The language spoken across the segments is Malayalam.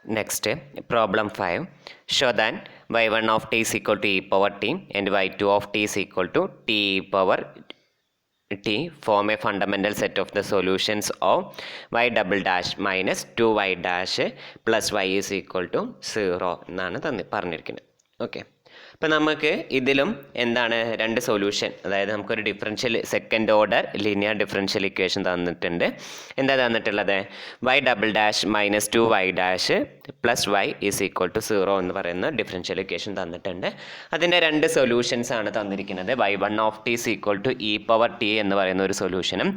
Next, problem 5. Show that y1 of t is equal to e power t and y2 of t is equal to t e power t form a fundamental set of the solutions of y double dash minus 2y dash plus y is equal to 0 എന്നാണ് പറഞ്ഞിരിക്കുന്നത്. ഓക്കെ, അപ്പം നമുക്ക് ഇതിലും എന്താണ് രണ്ട് സൊല്യൂഷൻ, അതായത് നമുക്കൊരു differential second order linear differential equation തന്നിട്ടുണ്ട്. എന്താ തന്നിട്ടുള്ളത്? y double dash minus 2y dash plus y is equal to 0 എന്ന് പറയുന്ന ഡിഫറൻഷ്യൽ ഇക്വേഷൻ തന്നിട്ടുണ്ട്. അതിൻ്റെ രണ്ട് സൊല്യൂഷൻസ് ആണ് തന്നിരിക്കുന്നത്. y1 of t is equal to e power t എന്ന് പറയുന്ന ഒരു സൊല്യൂഷനും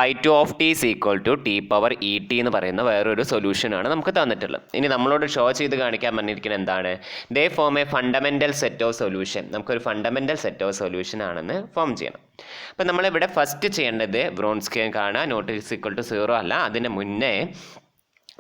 y2 of t is equal to t power e t എന്ന് പറയുന്ന വേറൊരു സൊല്യൂഷനാണ് നമുക്ക് തന്നിട്ടുള്ളത്. ഇനി നമ്മളോട് ഷോ ചെയ്ത് കാണിക്കാൻ പറഞ്ഞിരിക്കുന്നത് എന്താണ്? ദേ form a fundamental set of solution. നമുക്കൊരു ഫണ്ടമെൻ്റൽ സെറ്റ് ഓഫ് സൊല്യൂഷൻ ആണെന്ന് ഫോം ചെയ്യണം. അപ്പം നമ്മളിവിടെ ഫസ്റ്റ് ചെയ്യേണ്ടത് വ്രോൺസ്കിയൻ കാണുക, നോട്ട് ഈസ് ഈക്വൽ ടു 0 അല്ല, അതിന് മുന്നേ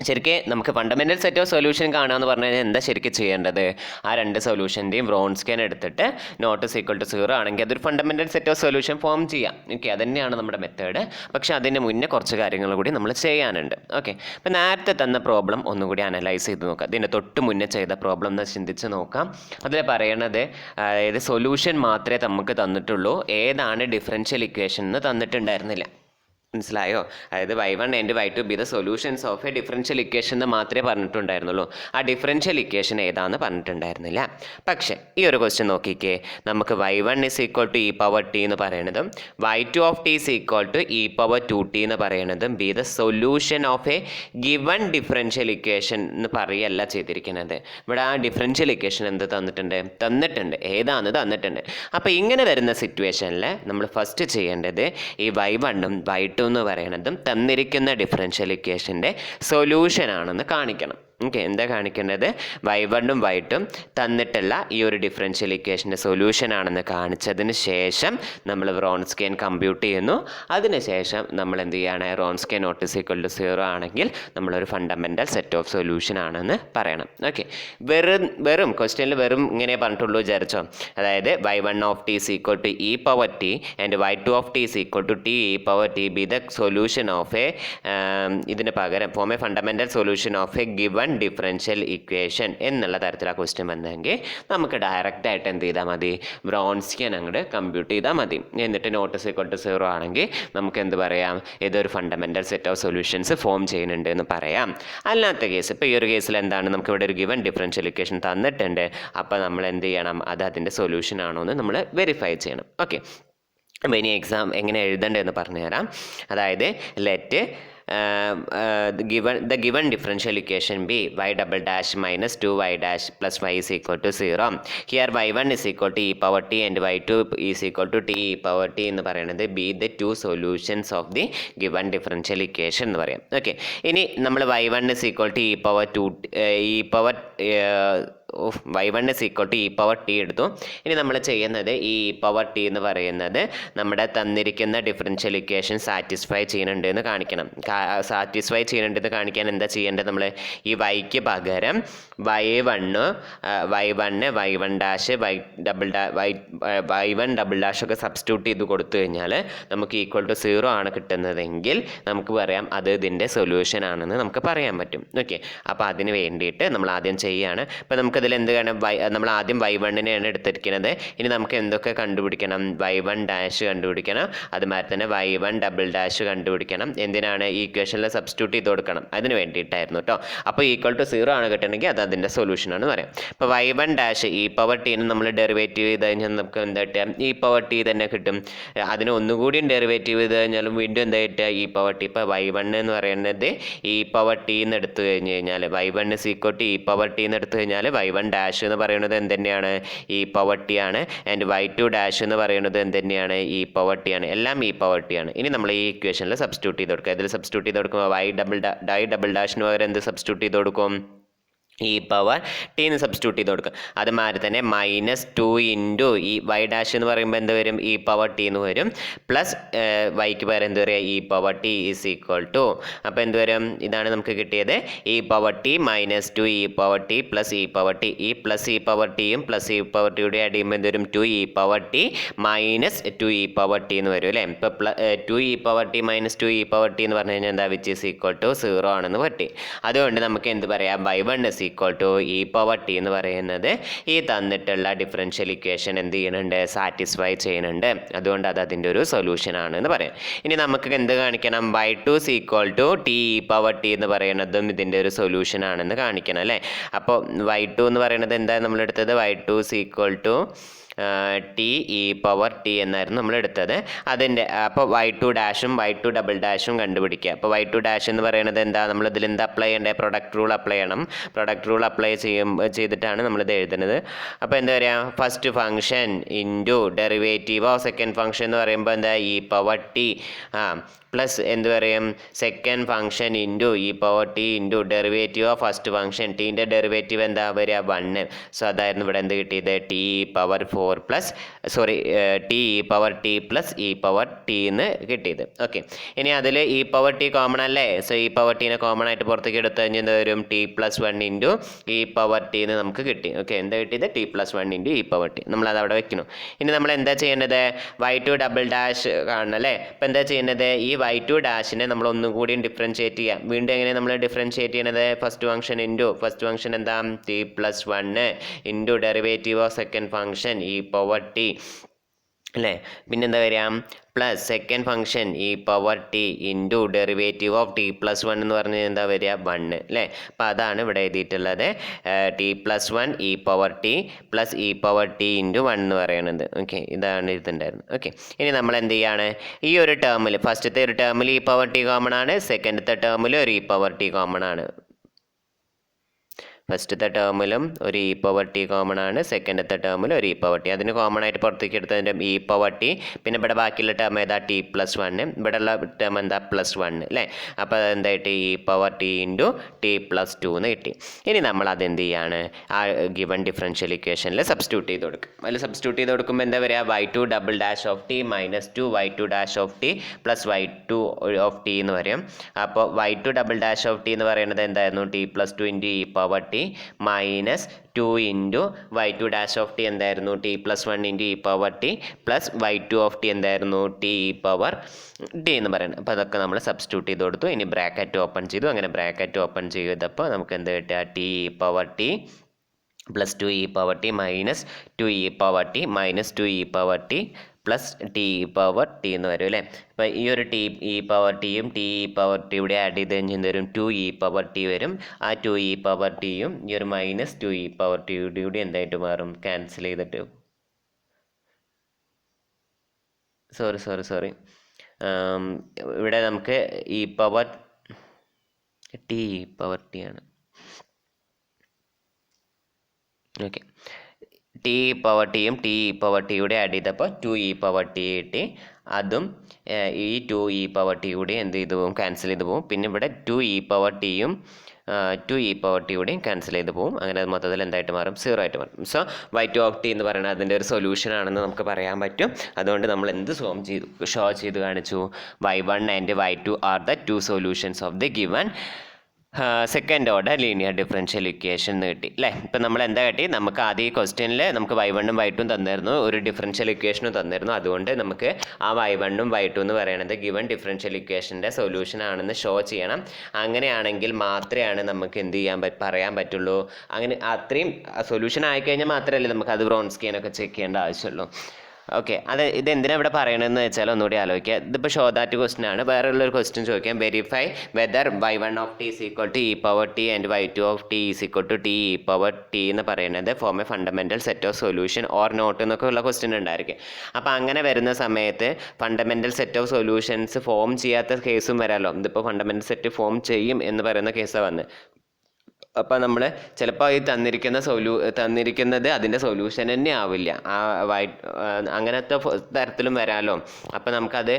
ശരിക്കും നമുക്ക് ഫണ്ടമെൻ്റൽ സെറ്റ് ഓഫ് സൊല്യൂഷൻ കാണുക എന്ന് പറഞ്ഞു കഴിഞ്ഞാൽ എന്താ ശരിക്കും ചെയ്യേണ്ടത്? ആ രണ്ട് സൊല്യൂഷൻ്റെയും വ്രോൺസ്കിയൻ എടുത്തിട്ട് നോട്ട് ഈസ് ഈക്വൽ ടു 0 ആണെങ്കിൽ അതൊരു fundamental set of solution form ചെയ്യാം. ഓക്കെ, അതുതന്നെയാണ് നമ്മുടെ മെത്തേഡ്. പക്ഷേ അതിന് മുന്നേ കുറച്ച് കാര്യങ്ങൾ കൂടി നമ്മൾ ചെയ്യാനുണ്ട്. ഓക്കെ, അപ്പം നേരത്തെ തന്ന പ്രോബ്ലം ഒന്നുകൂടി അനലൈസ് ചെയ്ത് നോക്കാം. ഇതിൻ്റെ തൊട്ട് മുന്നേ ചെയ്ത പ്രോബ്ലം എന്ന് ചിന്തിച്ച് നോക്കാം. അതിൽ പറയണത് അതായത് സൊല്യൂഷൻ മാത്രമേ നമുക്ക് തന്നിട്ടുള്ളൂ, ഏതാണ് ഡിഫറൻഷ്യൽ ഇക്വേഷൻ എന്ന് തന്നിട്ടുണ്ടായിരുന്നില്ല. മനസ്സിലായോ? അതായത് y1 and y2 B the solutions of A differential equation എന്ന് മാത്രമേ പറഞ്ഞിട്ടുണ്ടായിരുന്നുള്ളൂ. ആ ഡിഫറൻഷ്യൽ ഇക്വേഷൻ ഏതാണെന്ന് പറഞ്ഞിട്ടുണ്ടായിരുന്നില്ല. പക്ഷേ ഈ ഒരു ക്വസ്റ്റ്യൻ നോക്കിക്കേ, നമുക്ക് y1 is equal to e power t എന്ന് പറയണതും y2 of t is equal to e power 2t എന്ന് പറയണതും be the solution of a given differential equation എന്ന് പറയല്ല ചെയ്തിരിക്കുന്നത്. ഇവിടെ ആ ഡിഫറൻഷ്യൽ ഇക്വേഷൻ എന്ത് തന്നിട്ടുണ്ട്, ഏതാണെന്ന് തന്നിട്ടുണ്ട്. അപ്പോൾ ഇങ്ങനെ വരുന്ന സിറ്റുവേഷനിൽ നമ്മൾ ഫസ്റ്റ് ചെയ്യേണ്ടത് ഈ y1ഉം y2 എന്ന് പറയുന്നതും തന്നിരിക്കുന്ന ഡിഫറൻഷ്യൽ ഇക്വേഷൻ്റെ സൊല്യൂഷൻ ആണെന്ന് കാണിക്കണം. ഓക്കെ, എന്താ കാണിക്കേണ്ടത്? y1ഉം y2ഉം തന്നിട്ടുള്ള ഈ ഒരു ഡിഫറൻഷ്യൽ ഇക്വേഷൻ്റെ സൊല്യൂഷൻ ആണെന്ന് കാണിച്ചതിന് ശേഷം നമ്മൾ വ്രോൺസ്കിയൻ കമ്പ്യൂട്ട് ചെയ്യുന്നു. അതിനുശേഷം നമ്മൾ എന്ത് ചെയ്യാണ്? Wronskian not is equal to 0 ആണെങ്കിൽ നമ്മളൊരു ഫണ്ടമെൻ്റൽ സെറ്റ് ഓഫ് സൊല്യൂഷൻ ആണെന്ന് പറയണം. ഓക്കെ, വെറും ക്വസ്റ്റ്യനിൽ വെറും ഇങ്ങനെ പറഞ്ഞിട്ടുള്ളൂ വിചാരിച്ചോ. അതായത് y1 of t is equal to e power t and y2 of t is equal to t e power t be the solution of a, ഇതിന് പകരം form a fundamental solution of a given differential equation എന്നുള്ള തരത്തിൽ ആ ക്വസ്റ്റ്യൻ വന്നെങ്കിൽ നമുക്ക് ഡയറക്റ്റായിട്ട് എന്ത് ചെയ്താൽ മതി? വ്രോൺസ്കിയൻ അങ്ങോട്ട് കമ്പ്യൂട്ട് ചെയ്താൽ മതി. എന്നിട്ട് നോട്ട് ഈസ് ഈക്വൽ ടു 0 ആണെങ്കിൽ നമുക്ക് എന്ത് പറയാം? ഇതൊരു fundamental set of solutions form ചെയ്യുന്നുണ്ട് എന്ന് പറയാം. അല്ലാത്ത കേസ്, ഇപ്പോൾ ഈ ഒരു കേസിൽ എന്താണ്? നമുക്കിവിടെ ഒരു ഗിവൺ ഡിഫറൻഷ്യൽ ഇക്വേഷൻ തന്നിട്ടുണ്ട്. അപ്പോൾ നമ്മൾ എന്ത് ചെയ്യണം? അത് അതിൻ്റെ സൊല്യൂഷൻ ആണോ എന്ന് നമ്മൾ വെരിഫൈ ചെയ്യണം. ഓക്കെ, അപ്പോൾ ഇനി എക്സാം എങ്ങനെ എഴുതേണ്ടതെന്ന് പറഞ്ഞുതരാം. അതായത് let the given differential equation be y double dash minus 2y dash plus y is equal to 0. Here y1 is equal to e power t and y2 is equal to t e power t എന്ന് പറയുന്നത് be the two solutions of the given differential equation എന്ന് പറയാം. ഓക്കെ, ഇനി നമ്മൾ y1 is equal to y1 is equal to e power t എടുത്തു. ഇനി നമ്മൾ ചെയ്യുന്നത് ഈ പവർ ടി എന്ന് പറയുന്നത് നമ്മുടെ തന്നിരിക്കുന്ന ഡിഫറൻഷ്യൽ ഇക്വേഷൻ സാറ്റിസ്ഫൈ ചെയ്യുന്നുണ്ട് എന്ന് കാണിക്കണം. സാറ്റിസ്ഫൈ ചെയ്യുന്നുണ്ടെന്ന് കാണിക്കാൻ എന്താ ചെയ്യേണ്ടത്? നമ്മൾ ഈ വൈക്ക് പകരം y1 dash y1 double dash ഒക്കെ സബ്സ്റ്റിറ്റ്യൂട്ട് ചെയ്ത് കൊടുത്തു കഴിഞ്ഞാൽ നമുക്ക് ഈക്വൽ ടു 0 ആണ് കിട്ടുന്നതെങ്കിൽ നമുക്ക് പറയാം അത് ഇതിൻ്റെ സൊല്യൂഷൻ ആണെന്ന് നമുക്ക് പറയാൻ പറ്റും. ഓക്കെ, അപ്പോൾ അതിന് വേണ്ടിയിട്ട് നമ്മൾ ആദ്യം ചെയ്യുകയാണ്. ഇപ്പോൾ നമുക്കതിൽ എന്ത് വേണം? നമ്മൾ ആദ്യം y1നെയാണ് എടുത്തിരിക്കുന്നത്. ഇനി നമുക്ക് എന്തൊക്കെ കണ്ടുപിടിക്കണം? y1 ഡാഷ് കണ്ടുപിടിക്കണം, അതുമാതിരി തന്നെ y1 ഡബിൾ ഡാഷ് കണ്ടുപിടിക്കണം. എന്തിനാണ്? ഈ ഇക്വേഷനിൽ സബ്സ്റ്റിറ്റ്യൂട്ട് ചെയ്ത് കൊടുക്കണം, അതിന് വേണ്ടിയിട്ടായിരുന്നു കേട്ടോ. അപ്പോൾ ഈക്വൽ ടു 0 ആണ് കിട്ടണമെങ്കിൽ അത് അതിൻ്റെ സൊല്യൂഷൻ ആണ് പറയാം. ഇപ്പോൾ y1 dash E power tin നമ്മൾ ഡെറിവേറ്റീവ് ചെയ്ത് കഴിഞ്ഞാൽ നമുക്ക് എന്താ കിട്ടുക? ഇ പവർ ടി തന്നെ കിട്ടും. അതിന് ഒന്നുകൂടിയും ഡെറിവേറ്റീവ് ചെയ്ത് കഴിഞ്ഞാലും വീണ്ടും എന്താ കിട്ടുക? E power T. ഇപ്പോൾ y1 എന്ന് പറയുന്നത് ഇ പവർ ടി എന്ന് എടുത്തു കഴിഞ്ഞാൽ y1 is equal to e power t എന്ന് എടുത്തു കഴിഞ്ഞാൽ y1 ഡാഷ് എന്ന് പറയുന്നത് എന്തുതന്നെയാണ്? ഇ പവർ ടി ആണ്. ആൻഡ് y2 ഡാഷ് എന്ന് പറയുന്നത് എന്തുതന്നെയാണ്? ഇ പവർ ടി ആണ്. എല്ലാം ഇ പവർ ടി ആണ്. ഇനി നമ്മൾ ഈ ഇക്വേഷനിൽ സബ്സ്റ്റിറ്റ്യൂട്ട് ചെയ്ത് കൊടുക്കുക. ഇതിൽ സബ്സ്റ്റിറ്റ്യൂട്ട് ചെയ്ത് കൊടുക്കുമ്പോൾ y ഡബിൾ ഡാഷിന് പകരം എന്ത് സബ്സ്റ്റിറ്റ്യൂട്ട് ചെയ്ത് കൊടുക്കും? ഇ പവർ ടി എന്ന് സബ്സ്റ്റിറ്റ്യൂട്ട് ചെയ്ത് കൊടുക്കുക. അതുമാതിരി തന്നെ -2 ഇൻറ്റു ഈ വൈ ഡാഷ് എന്ന് പറയുമ്പോൾ എന്ത് വരും, ഇ പവർ ടി എന്ന് വരും. പ്ലസ് വൈക്ക് പകരം എന്ത് പറയുക, e power t is equal to, അപ്പോൾ എന്ത് വരും, ഇതാണ് നമുക്ക് കിട്ടിയത്, e power t -2 e power t plus e power t. ഈ പ്ലസ് ഇ പവർ ടിയും പ്ലസ് ഇ പവർ ടിയുടെ ആഡ് ചെയ്യുമ്പോൾ എന്ത് വരും, 2 e power t -2 e power t എന്ന് വരും അല്ലേ. ഇപ്പോൾ 2 e power t -2 e power t എന്ന് പറഞ്ഞു കഴിഞ്ഞാൽ എന്താ, വിച്ച് ഈസ് ഈക്വൽ ടു 0 ആണെന്ന് പറ്റി. അതുകൊണ്ട് നമുക്ക് എന്ത് പറയാം, y1 is equal to E power t എന്ന് പറയുന്നത് ഈ തന്നിട്ടുള്ള ഡിഫറൻഷ്യൽ ഇക്വേഷൻ എന്ത് ചെയ്യുന്നുണ്ട്, സാറ്റിസ്ഫൈ ചെയ്യുന്നുണ്ട്. അതുകൊണ്ട് അത് അതിൻ്റെ ഒരു സൊല്യൂഷൻ ആണെന്ന് പറയാം. ഇനി നമുക്ക് എന്ത് കാണിക്കണം, y2 is equal to T e power t എന്ന് പറയുന്നതും ഇതിൻ്റെ ഒരു സൊല്യൂഷൻ ആണെന്ന് കാണിക്കണം അല്ലേ. അപ്പോൾ y2 എന്ന് പറയുന്നത് എന്താ നമ്മളെടുത്തത്, y2 is equal to T e power T എന്നായിരുന്നു നമ്മൾ എടുത്തത്. അതിൻ്റെ അപ്പോൾ y2 ഡാഷും y2 ഡബിൾ ഡാഷും കണ്ടുപിടിക്കുക. അപ്പോൾ y2 ഡാഷ് എന്ന് പറയുന്നത് എന്താ, നമ്മളിതിൽ എന്താ അപ്ലൈ ചെയ്യേണ്ടത്, പ്രൊഡക്റ്റ് റൂൾ അപ്ലൈ ചെയ്യണം. പ്രൊഡക്റ്റ് റൂൾ അപ്ലൈ ചെയ്തിട്ടാണ് നമ്മളിത് എഴുതുന്നത്. അപ്പോൾ എന്താ പറയുക, first function into derivative of second function എന്ന് പറയുമ്പോൾ എന്താ, ഇ പവർ ടി പ്ലസ് എന്ത് പറയും, second function into e power t into derivative of first function. ടീൻ്റെ ഡെറിവേറ്റീവ് എന്താ വരിക, 1. സോ അതായിരുന്നു ഇവിടെ എന്ത് കിട്ടിയത്, t power 4 plus t power t plus e power t എന്ന് കിട്ടിയത്. ഓക്കെ, ഇനി അതിൽ ഇ പവർ ടി കോമൺ അല്ലേ. സോ ഇ പവർ ടീനെ കോമൺ ആയിട്ട് പുറത്തേക്ക് എടുത്തു കഴിഞ്ഞാൽ എന്താ വരും, t plus 1 into e power t എന്ന് നമുക്ക് കിട്ടി. ഓക്കെ, എന്താ കിട്ടിയത്, T plus 1 into e power T. നമ്മളത് അവിടെ വെക്കണം. ഇനി നമ്മൾ എന്താ ചെയ്യേണ്ടത്, y2 ഡബിൾ ഡാഷ് കാണണം അല്ലേ. അപ്പോൾ എന്താ ചെയ്യേണ്ടത്, ഈ y2 ഡാഷിനെ നമ്മൾ ഒന്നും കൂടി ഡിഫറൻഷിയേറ്റ് ചെയ്യാം. വീണ്ടും എങ്ങനെ നമ്മൾ ഡിഫറൻഷിയേറ്റ് ചെയ്യണത്, first function into first function എന്താ, t plus 1 into derivative of second function e power t അല്ലേ. പിന്നെന്താ വരിക, plus second function e power t into derivative of t plus 1 എന്ന് പറഞ്ഞാൽ എന്താ വരിക, 1 അല്ലേ. അപ്പോൾ അതാണ് ഇവിടെ എഴുതിയിട്ടുള്ളത്, T plus 1 E power t plus e power t into 1 എന്ന് പറയുന്നത്. ഓക്കെ, ഇതാണ് ഇതുണ്ടായിരുന്നത്. ഓക്കെ, ഇനി നമ്മൾ എന്ത് ചെയ്യാണ്, ഈ ഒരു ടേമിൽ ഫസ്റ്റത്തെ ഒരു ടേമിൽ ഇ പവർ ടി കോമൺ ആണ്, സെക്കൻഡത്തെ ടേമിൽ ഒരു ഇ പവർ ടി കോമൺ ആണ്. ഫസ്റ്റത്തെ ടേമിലും ഒരു ഇ പവർ ടി കോമൺ ആണ്, സെക്കൻഡത്തെ ടേമിൽ ഒരു ഇ പവർ ടി. അതിന് കോമൺ ആയിട്ട് പുറത്തേക്ക് എടുത്തതിൻ്റെ ഇ പവർ ടി, പിന്നെ ഇവിടെ ബാക്കിയുള്ള ടേം ഏതാ, ടി പ്ലസ് 1, ഇവിടെ ഉള്ള ടേം എന്താ, പ്ലസ് 1 അല്ലേ. അപ്പോൾ അതെന്തായിട്ട് e power t into t plus 2 എന്ന് കിട്ടി. ഇനി നമ്മൾ അതെന്ത് ചെയ്യാണ്, ആ ഗിവൺ ഡിഫറൻഷ്യൽ ഇക്വേഷനിൽ സബ്സ്റ്റിറ്റ്യൂട്ട് ചെയ്ത് കൊടുക്കും. അതിൽ സബ്സ്റ്റിറ്റ്യൂട്ട് ചെയ്ത് കൊടുക്കുമ്പോൾ എന്താ വരിക, y2 double dash of T -2 y2 dash of t plus y2 of T എന്ന് പറയും. അപ്പോൾ y2 double dash of T എന്ന് പറയുന്നത് എന്തായിരുന്നു, t plus 2 into e power t -2 into y2 dash of t എന്തായിരുന്നു, t plus 1 into e power t plus y2 of t എന്തായിരുന്നു, ടി ഇ പവർ ടി എന്ന് പറയുന്നത്. അപ്പോൾ അതൊക്കെ നമ്മൾ സബ്സ്റ്റിറ്റ്യൂട്ട് ചെയ്ത് കൊടുത്തു. ഇനി ബ്രാക്കറ്റ് ഓപ്പൺ ചെയ്തു. അങ്ങനെ ബ്രാക്കറ്റ് ഓപ്പൺ ചെയ്തപ്പോൾ നമുക്ക് എന്ത് കിട്ടുക, T e power t plus 2 e power t -2 e power t -2 e power t plus T e power t എന്ന് വരും അല്ലേ. അപ്പോൾ ഈ ഒരു ടി ഇ പവർ ടിയും ടി ഇ പവർ ടി ഇവിടെ ആഡ് ചെയ്ത് കഴിഞ്ഞാൽ എന്ത് വരും, 2 ഇ പവർ ടി വരും. ആ 2 ഇ പവർ ടിയും ഈ ഒരു -2 ഇ പവർ ടിയുടെ കൂടി എന്തായിട്ട് മാറും, ക്യാൻസൽ ചെയ്തിട്ട് സോറി ഇവിടെ നമുക്ക് E power T e power t ആണ്. ഓക്കെ, ടി പവർ ടിയും ടി പവർ ടിയുടെ ആഡ് ചെയ്തപ്പോൾ 2 ഇ പവർ ടി കിട്ടി. അതും ഈ 2 ഇ പവർ ടി കൂടി എന്ത് ചെയ്തു പോകും, ക്യാൻസൽ ചെയ്ത് പോകും. പിന്നെ ഇവിടെ 2 ഇ പവർ ടിയും 2 ഇ പവർ ടി കൂടിയും ക്യാൻസൽ ചെയ്ത് പോകും. അങ്ങനെ അത് മൊത്തത്തിൽ എന്തായിട്ട് മാറും, 0 ആയിട്ട് മാറും. സോ y2 ഓഫ് ടി എന്ന് പറയുന്നത് അതിൻ്റെ ഒരു സൊല്യൂഷൻ ആണെന്ന് നമുക്ക് പറയാൻ പറ്റും. അതുകൊണ്ട് നമ്മൾ എന്ത് ഷോ ചെയ്ത് കാണിച്ചു, y1 and y2 are the 2 solutions of the given second order linear differential equation എന്ന് കിട്ടി അല്ലേ. ഇപ്പം നമ്മൾ എന്താ കിട്ടി, നമുക്ക് ആദ്യം ഈ ക്വസ്റ്റ്യനിൽ നമുക്ക് y1 ഉം y2 ഉം തന്നിരുന്നു, ഒരു ഡിഫറൻഷ്യൽ ഇക്വേഷനും തന്നിരുന്നു. അതുകൊണ്ട് നമുക്ക് ആ y1 ഉം y2 എന്ന് പറയുന്നത് ഗിവൺ ഡിഫറൻഷ്യൽ ഇക്വേഷൻ്റെ സൊല്യൂഷൻ ആണെന്ന് ഷോ ചെയ്യണം. അങ്ങനെയാണെങ്കിൽ മാത്രമേ നമുക്ക് എന്ത് പറയാൻ പറ്റുള്ളൂ. അങ്ങനെ അത്രയും സൊല്യൂഷൻ ആയിക്കഴിഞ്ഞാൽ മാത്രമല്ലേ നമുക്ക് അത് ബ്രോൺസ്കിയൊക്കെ ചെക്ക് ചെയ്യേണ്ട ആവശ്യമുള്ളൂ. ഓക്കെ, ഇത് എന്തിനാണ് ഇവിടെ പറയണമെന്ന് വെച്ചാൽ ഒന്നുകൂടി ആലോചിക്കുക. ഇതിപ്പോൾ ഷോ ദാറ്റ് ക്വസ്റ്റൻ ആണ്. വേറെ ഉള്ളൊരു ക്വസ്റ്റ്യൻ ചോദിക്കാം, verify whether y1 of t is equal to e power t and y2 of t is equal to t e power t എന്ന് പറയുന്നത് form a fundamental set of solution or not എന്നൊക്കെ ഉള്ള ക്വസ്റ്റ്യൻ ഉണ്ടായിരിക്കും. അപ്പോൾ അങ്ങനെ വരുന്ന സമയത്ത് fundamental set of solutions form ചെയ്യാത്ത കേസും വരാമല്ലോ. ഇതിപ്പോൾ ഫണ്ടമെൻ്റൽ സെറ്റ് ഫോം ചെയ്യും എന്ന് പറയുന്ന കേസാണ് വന്നത്. അപ്പോൾ നമ്മൾ ചിലപ്പോൾ ഈ തന്നിരിക്കുന്നത് അതിൻ്റെ സൊല്യൂഷൻ തന്നെ ആവില്ല, അങ്ങനത്തെ തരത്തിലും വരാമല്ലോ. അപ്പോൾ നമുക്കത്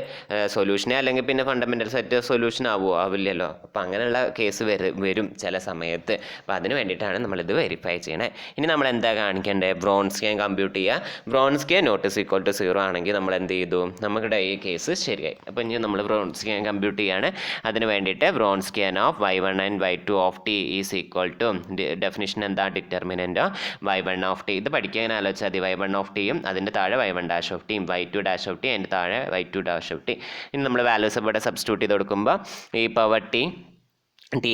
സൊല്യൂഷനെ അല്ലെങ്കിൽ പിന്നെ ഫണ്ടമെൻ്റൽ സെറ്റ് സൊല്യൂഷൻ ആവില്ലല്ലോ. അപ്പോൾ അങ്ങനെയുള്ള കേസ് വരും ചില സമയത്ത്. അപ്പോൾ അതിന് വേണ്ടിയിട്ടാണ് നമ്മളിത് വെരിഫൈ ചെയ്യണേ. ഇനി നമ്മൾ എന്താ കാണിക്കേണ്ടത്? ബ്രോൺസ്കിയൻ കമ്പ്യൂട്ട് ചെയ്യുക. ബ്രോൺസ്കിയൻ നോട്ട് ഈസ് ഈക്വൽ ടു 0 ആണെങ്കിൽ നമ്മൾ എന്ത് ചെയ്തു? നമ്മുടെ ഈ കേസ് ശരിയായി. അപ്പോൾ ഇനി നമ്മൾ ബ്രോൺസ്കിയൻ കമ്പ്യൂട്ട് ചെയ്യാണ്. അതിന് വേണ്ടിയിട്ട് Wronskian of y1 and y2 of t is equal to definition എന്താ? Determinant y1 of t. ഇത് പഠിക്കാൻ ആലോചിച്ചാൽ മതി. y1 ഓഫ് ടിയും അതിൻ്റെ താഴെ y1 ഡാഷ് ഓഫ് ടിയും y2 ഡാഷ് ഓഫ് ടി അതിൻ്റെ താഴെ y2 ഡാഷ് ഓഫ് ടി. ഇനി നമ്മൾ വാല്യൂസ് ഇവിടെ സബ്സ്റ്റിറ്റ്യൂട്ട് ചെയ്ത് കൊടുക്കുമ്പോൾ e power t and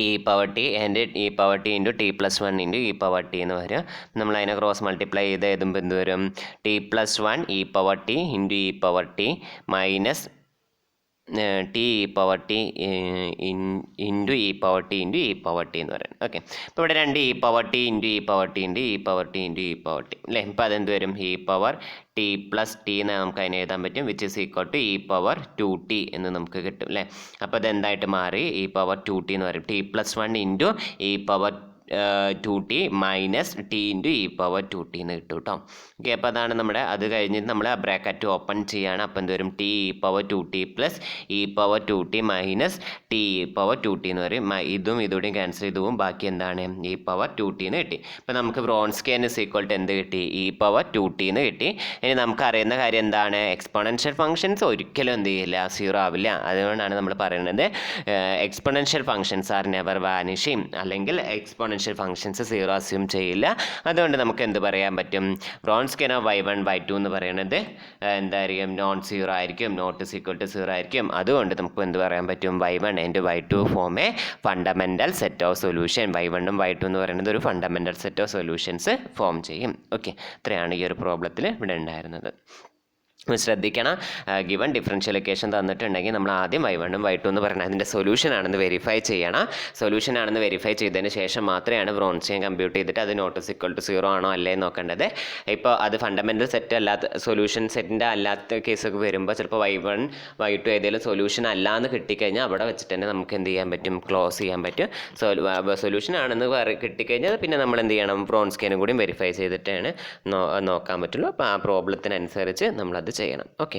e power t into t plus 1 into e power t എന്ന് വരും. നമ്മൾ അതിനെ ക്രോസ് മൾട്ടിപ്ലൈ ചെയ്ത് എഴുതുമ്പോൾ എന്ത് വരും? T plus 1 e power t into e power t minus t e power t into e power t into e power t എന്ന് പറയുന്നത്. ഓക്കെ, ഇപ്പോൾ ഇവിടെ രണ്ട് e power t into e power t into e power t into e power t അല്ലേ? ഇപ്പോൾ അതെന്ത് വരും? E power t plus t എന്ന് നമുക്ക് അതിനെ എഴുതാൻ പറ്റും, which is equal to e power 2t എന്ന് നമുക്ക് കിട്ടും അല്ലേ? അപ്പോൾ അതെന്തായിട്ട് മാറി? ഇ പവർ 2t എന്ന് പറയും. T plus 1 into e power 2t minus T into e power 2t എന്ന് കിട്ടും കേട്ടോ. ഓക്കെ, അപ്പോൾ അതാണ് നമ്മുടെ. അത് കഴിഞ്ഞിട്ട് നമ്മൾ ആ ബ്രാക്കറ്റ് ഓപ്പൺ ചെയ്യുകയാണ്. അപ്പോൾ എന്ത് വരും? T e power 2t plus e power 2t minus t e power 2t എന്ന് പറയും. ഇതും ഇതോടെയും ക്യാൻസൽ ചെയ്ത് പോകും. ബാക്കി എന്താണ്? ഇ പവർ 2t എന്ന് കിട്ടി. അപ്പോൾ നമുക്ക് ബ്രോൺസ്കിയൻ ഇസ് ഈക്വൽ ടു എന്ത് കിട്ടി? ഇ പവർ 2t എന്ന് കിട്ടി. ഇനി നമുക്ക് അറിയുന്ന കാര്യം എന്താണ്? എക്സ്പോണൻഷ്യൽ ഫംഗ്ഷൻസ് ഒരിക്കലും എന്ത് ചെയ്യില്ല? 0 ആവില്ല. അതുകൊണ്ടാണ് നമ്മൾ പറയുന്നത് exponential functions R never vanishing, അല്ലെങ്കിൽ എക്സ്പോണൻഷ്യൽ ഫംഗ്ഷൻസ് 0 അസ്യൂം ചെയ്യില്ല. അതുകൊണ്ട് നമുക്ക് എന്ത് പറയാൻ പറ്റും? ബ്രോൺസ്കിയൻ ഓഫ് y1 y2 എന്ന് പറയുന്നത് എന്തായിരിക്കും? നോൺ 0 ആയിരിക്കും, നോട്ട് ഇസ് ഈക്വൽ ടു 0 ആയിരിക്കും. അതുകൊണ്ട് നമുക്ക് എന്ത് പറയാൻ പറ്റും? y1 and y2 form a fundamental set of solution. y1 ഉം y2 എന്ന് പറയുന്നത് ഒരു fundamental set of solutions form ചെയ്യും. ഓക്കെ, ഇത്രയാണ് ഈ ഒരു പ്രോബ്ലത്തിൽ ഇവിടെ ഉണ്ടായിരുന്നത്. ശ്രദ്ധിക്കണം, ഗിവൺ ഡിഫറൻഷ്യൽ ഇക്വേഷൻ തന്നിട്ടുണ്ടെങ്കിൽ നമ്മൾ ആദ്യം y1 ഉം y2 എന്ന് പറഞ്ഞാൽ അതിൻ്റെ സൊല്യൂഷൻ ആണെന്ന് വെരിഫൈ ചെയ്യണം. സൊല്യൂഷൻ ആണെന്ന് വെരിഫൈ ചെയ്തതിന് ശേഷം മാത്രമാണ് ബ്രോൺസ്കിയൻ കമ്പ്യൂട്ട് ചെയ്തിട്ട് അത് നോട്ട് ഇസ് ഈക്വൽ ടു 0 ആണോ അല്ലേ നോക്കേണ്ടത്. ഇപ്പോൾ അത് ഫണ്ടമെൻ്റൽ സെറ്റ് അല്ലാത്ത സൊല്യൂഷൻ സെറ്റിൻ്റെ അല്ലാത്ത കേസൊക്കെ വരുമ്പോൾ ചിലപ്പോൾ y1 y2 ഏതെങ്കിലും സൊല്യൂഷൻ അല്ല എന്ന് കിട്ടിക്കഴിഞ്ഞാൽ അവിടെ വെച്ചിട്ട് തന്നെ നമുക്ക് എന്ത് ചെയ്യാൻ പറ്റും? ക്ലോസ് ചെയ്യാൻ പറ്റും. സൊല്യൂഷൻ ആണെന്ന് കിട്ടിക്കഴിഞ്ഞാൽ പിന്നെ നമ്മൾ എന്ത് ചെയ്യണം? ബ്രോൺസ്കിയനും കൂടി വെരിഫൈ ചെയ്തിട്ടാണ് നോക്കാൻ പറ്റുള്ളൂ. അപ്പോൾ ആ പ്രോബ്ലത്തിനനുസരിച്ച് നമ്മളത് ചെയ്യണം. ഓക്കെ.